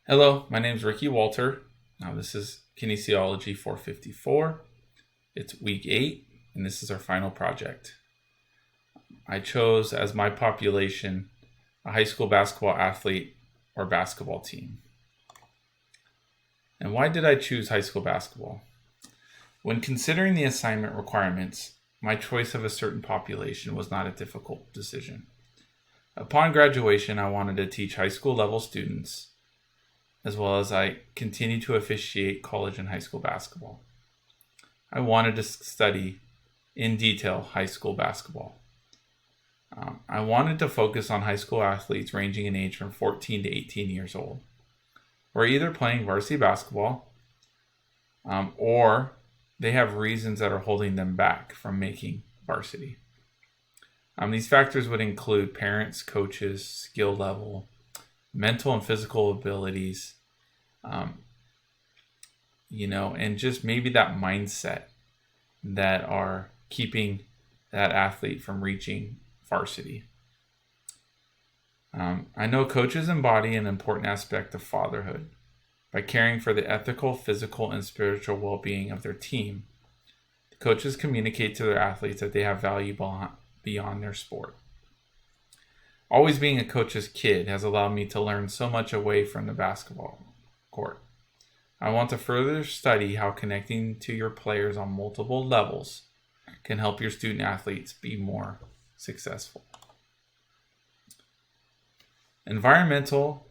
Hello, my name is Ricky Walter. Now this is Kinesiology 454. It's week 8, and this is our final project. I chose as my population a high school basketball athlete or basketball team. And why did I choose high school basketball? When considering the assignment requirements, my choice of a certain population was not a difficult decision. Upon graduation, I wanted to teach high school level students, as well as I continue to officiate college and high school basketball. I wanted to study in detail high school basketball. I wanted to focus on high school athletes ranging in age from 14 to 18 years old, who are either playing varsity basketball or they have reasons that are holding them back from making varsity. These factors would include parents, coaches, skill level, mental and physical abilities, and just maybe that mindset that are keeping that athlete from reaching varsity. I know coaches embody an important aspect of fatherhood by caring for the ethical, physical, and spiritual well-being of their team. The coaches communicate to their athletes that they have value beyond their sport. Always being a coach's kid has allowed me to learn so much away from the basketball court. I want to further study how connecting to your players on multiple levels can help your student athletes be more successful. Environmental,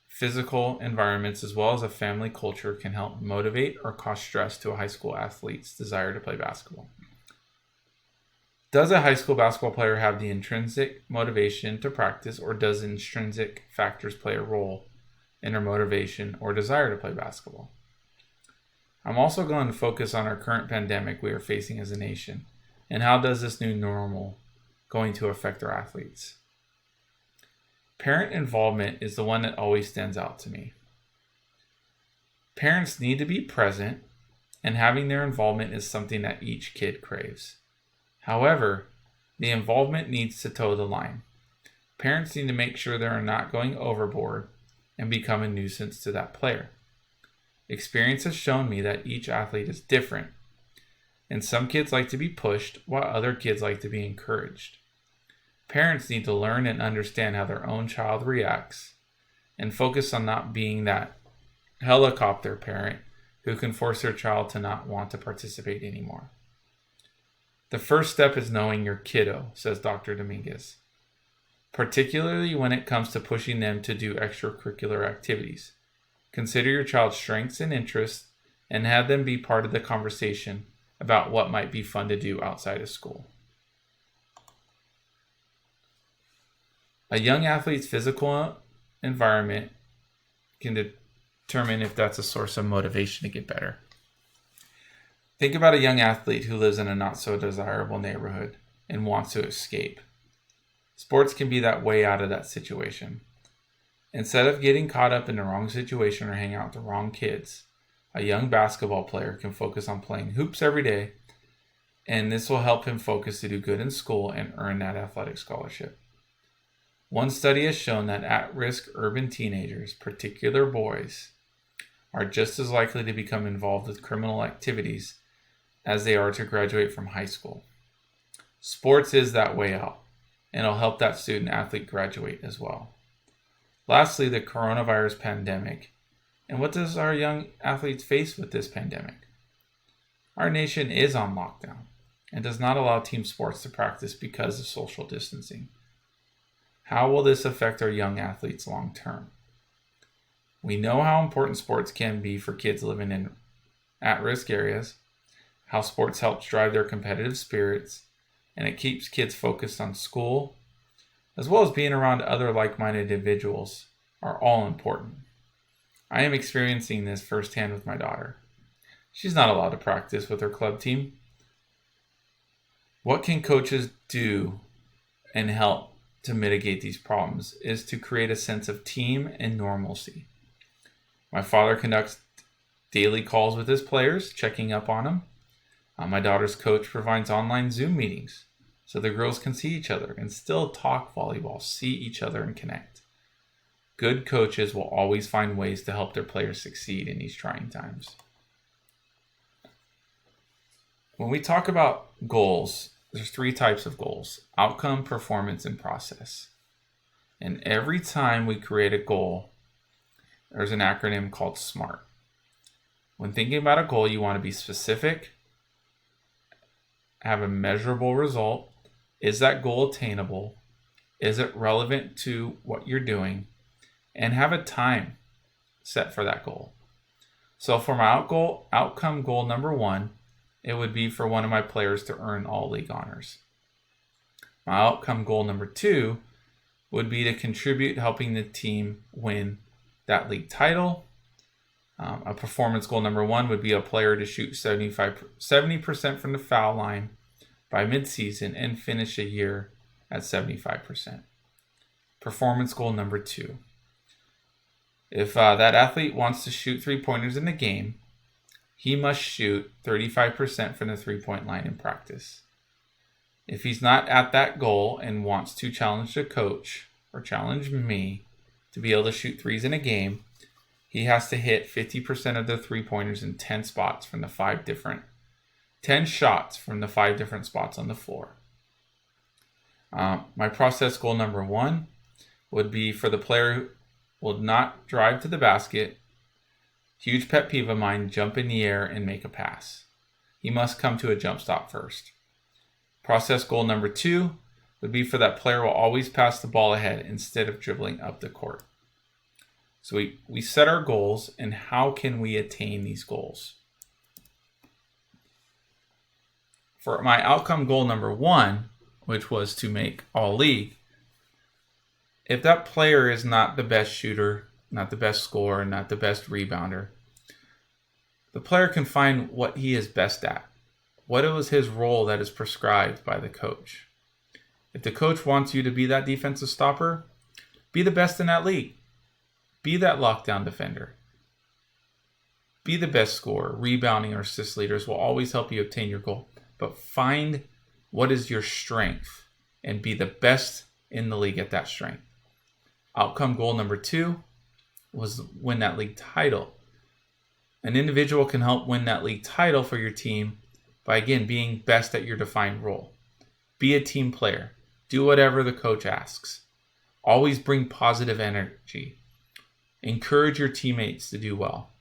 physical environments, as well as a family culture, can help motivate or cause stress to a high school athlete's desire to play basketball. Does a high school basketball player have the intrinsic motivation to practice, or does intrinsic factors play a role in their motivation or desire to play basketball? I'm also going to focus on our current pandemic we are facing as a nation, and how does this new normal going to affect our athletes? Parent involvement is the one that always stands out to me. Parents need to be present, and having their involvement is something that each kid craves. However, the involvement needs to toe the line. Parents need to make sure they are not going overboard and become a nuisance to that player. Experience has shown me that each athlete is different, and some kids like to be pushed while other kids like to be encouraged. Parents need to learn and understand how their own child reacts and focus on not being that helicopter parent who can force their child to not want to participate anymore. The first step is knowing your kiddo, says Dr. Dominguez, particularly when it comes to pushing them to do extracurricular activities. Consider your child's strengths and interests and have them be part of the conversation about what might be fun to do outside of school. A young athlete's physical environment can determine if that's a source of motivation to get better. Think about a young athlete who lives in a not so desirable neighborhood and wants to escape. Sports can be that way out of that situation. Instead of getting caught up in the wrong situation or hanging out with the wrong kids, a young basketball player can focus on playing hoops every day, and this will help him focus to do good in school and earn that athletic scholarship. One study has shown that at-risk urban teenagers, particularly boys, are just as likely to become involved with criminal activities as they are to graduate from high school. Sports is that way out, and it'll help that student athlete graduate as well. Lastly, the coronavirus pandemic. And what does our young athletes face with this pandemic? Our nation is on lockdown and does not allow team sports to practice because of social distancing. How will this affect our young athletes long term? We know how important sports can be for kids living in at-risk areas, how sports helps drive their competitive spirits, and it keeps kids focused on school, as well as being around other like-minded individuals are all important. I am experiencing this firsthand with my daughter. She's not allowed to practice with her club team. What can coaches do and help to mitigate these problems is to create a sense of team and normalcy. My father conducts daily calls with his players, checking up on them. My daughter's coach provides online Zoom meetings so the girls can see each other and still talk volleyball, see each other, and connect. Good coaches will always find ways to help their players succeed in these trying times. When we talk about goals, there's 3 types of goals: outcome, performance, and process. And every time we create a goal, there's an acronym called SMART. When thinking about a goal, you want to be specific, have a measurable result. Is that goal attainable? Is it relevant to what you're doing? And have a time set for that goal. So for my outcome goal number 1, it would be for one of my players to earn all league honors. My outcome goal number 2 would be to contribute, helping the team win that league title. A performance goal number 1 would be a player to shoot 70% from the foul line by midseason and finish a year at 75%. Performance goal number 2. If that athlete wants to shoot 3-pointers in the game, he must shoot 35% from the 3-point line in practice. If he's not at that goal and wants to challenge the coach or challenge me to be able to shoot 3s in a game, he has to hit 50% of the 3-pointers in 10 shots from the 5 different spots on the floor. My process goal number 1 would be for the player who will not drive to the basket. Huge pet peeve of mine: jump in the air and make a pass. He must come to a jump stop first. Process goal number 2 would be for that player will always pass the ball ahead instead of dribbling up the court. So we set our goals, and how can we attain these goals? For my outcome goal number 1, which was to make all league, if that player is not the best shooter, not the best scorer, not the best rebounder, the player can find what he is best at. What was his role that is prescribed by the coach? If the coach wants you to be that defensive stopper, be the best in that league. Be that lockdown defender. Be the best scorer. Rebounding or assist leaders will always help you obtain your goal. But find what is your strength and be the best in the league at that strength. Outcome goal number 2 was win that league title. An individual can help win that league title for your team by, again, being best at your defined role. Be a team player. Do whatever the coach asks. Always bring positive energy. Encourage your teammates to do well.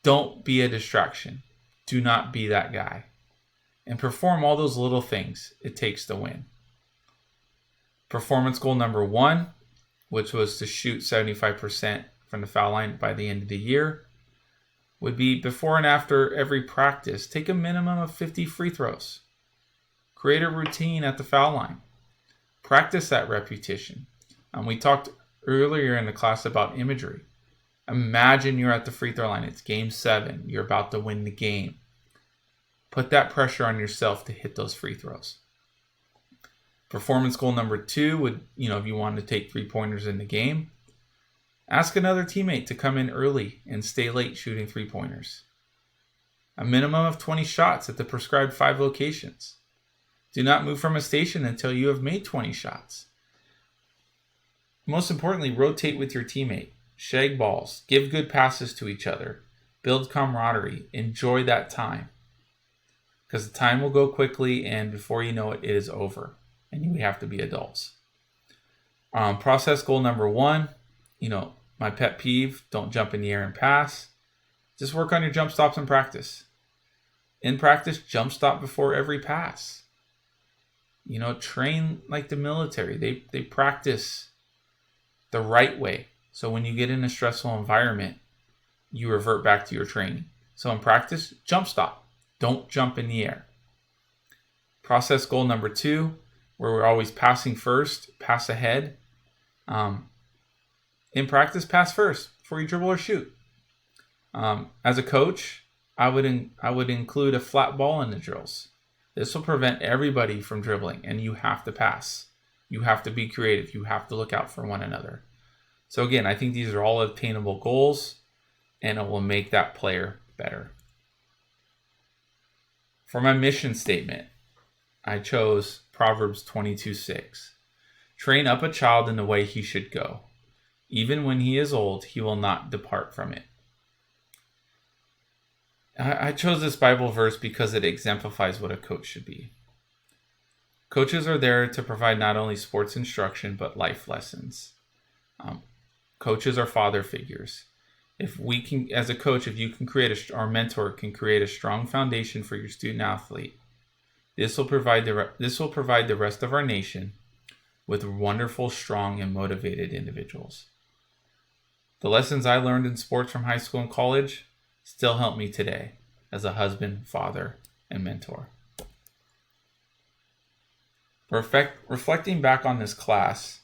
Don't be a distraction. Do not be that guy. And perform all those little things it takes to win. Performance goal number 1, which was to shoot 75% from the foul line by the end of the year, would be before and after every practice, take a minimum of 50 free throws. Create a routine at the foul line. Practice that repetition. We talked earlier in the class about imagery. Imagine you're at the free throw line. It's game 7. You're about to win the game. Put that pressure on yourself to hit those free throws. Performance goal number 2 would, if you want to take 3-pointers in the game, ask another teammate to come in early and stay late shooting 3-pointers. A minimum of 20 shots at the prescribed 5 locations. Do not move from a station until you have made 20 shots. Most importantly, rotate with your teammate. Shag balls. Give good passes to each other. Build camaraderie. Enjoy that time. Because the time will go quickly, and before you know it, it is over. And we have to be adults. Process goal number 1, my pet peeve, don't jump in the air and pass. Just work on your jump stops in practice. In practice, jump stop before every pass. Train like the military. They practice the right way. So when you get in a stressful environment, you revert back to your training. So in practice, jump stop. Don't jump in the air. Process goal number 2, where we're always passing first, pass ahead. In practice, pass first before you dribble or shoot. As a coach, I would include a flat ball in the drills. This will prevent everybody from dribbling, and you have to pass. You have to be creative. You have to look out for one another. So again, I think these are all attainable goals, and it will make that player better. For my mission statement, I chose Proverbs 22:6. Train up a child in the way he should go. Even when he is old, he will not depart from it. I chose this Bible verse because it exemplifies what a coach should be. Coaches are there to provide not only sports instruction, but life lessons. Coaches are father figures. If we can, as a coach, if you can our mentor can create a strong foundation for your student athlete, this will provide the rest of our nation with wonderful, strong, and motivated individuals. The lessons I learned in sports from high school and college still help me today as a husband, father, and mentor. Reflecting back on this class,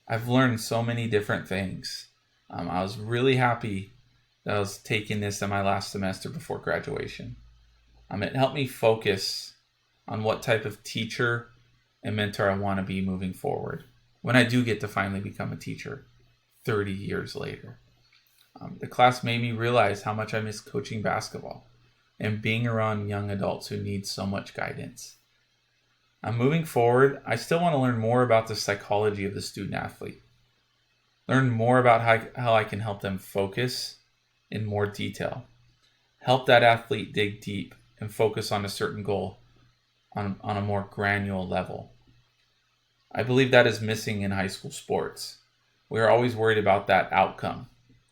I've learned so many different things. I was really happy that I was taking this in my last semester before graduation. It helped me focus on what type of teacher and mentor I want to be moving forward when I do get to finally become a teacher 30 years later. The class made me realize how much I miss coaching basketball and being around young adults who need so much guidance. Moving forward, I still want to learn more about the psychology of the student athlete. Learn more about how I can help them focus in more detail. Help that athlete dig deep and focus on a certain goal on a more granular level. I believe that is missing in high school sports. We are always worried about that outcome,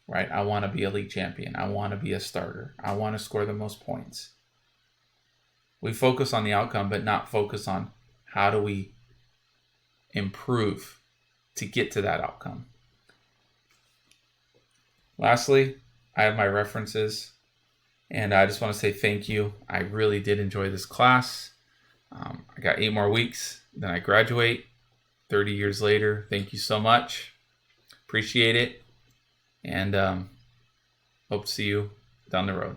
right? I want to be a league champion. I want to be a starter. I want to score the most points. We focus on the outcome, but not focus on how do we improve to get to that outcome. Lastly, I have my references, and I just want to say thank you. I really did enjoy this class. I got 8 more weeks, then I graduate 30 years later. Thank you so much. Appreciate it, and hope to see you down the road.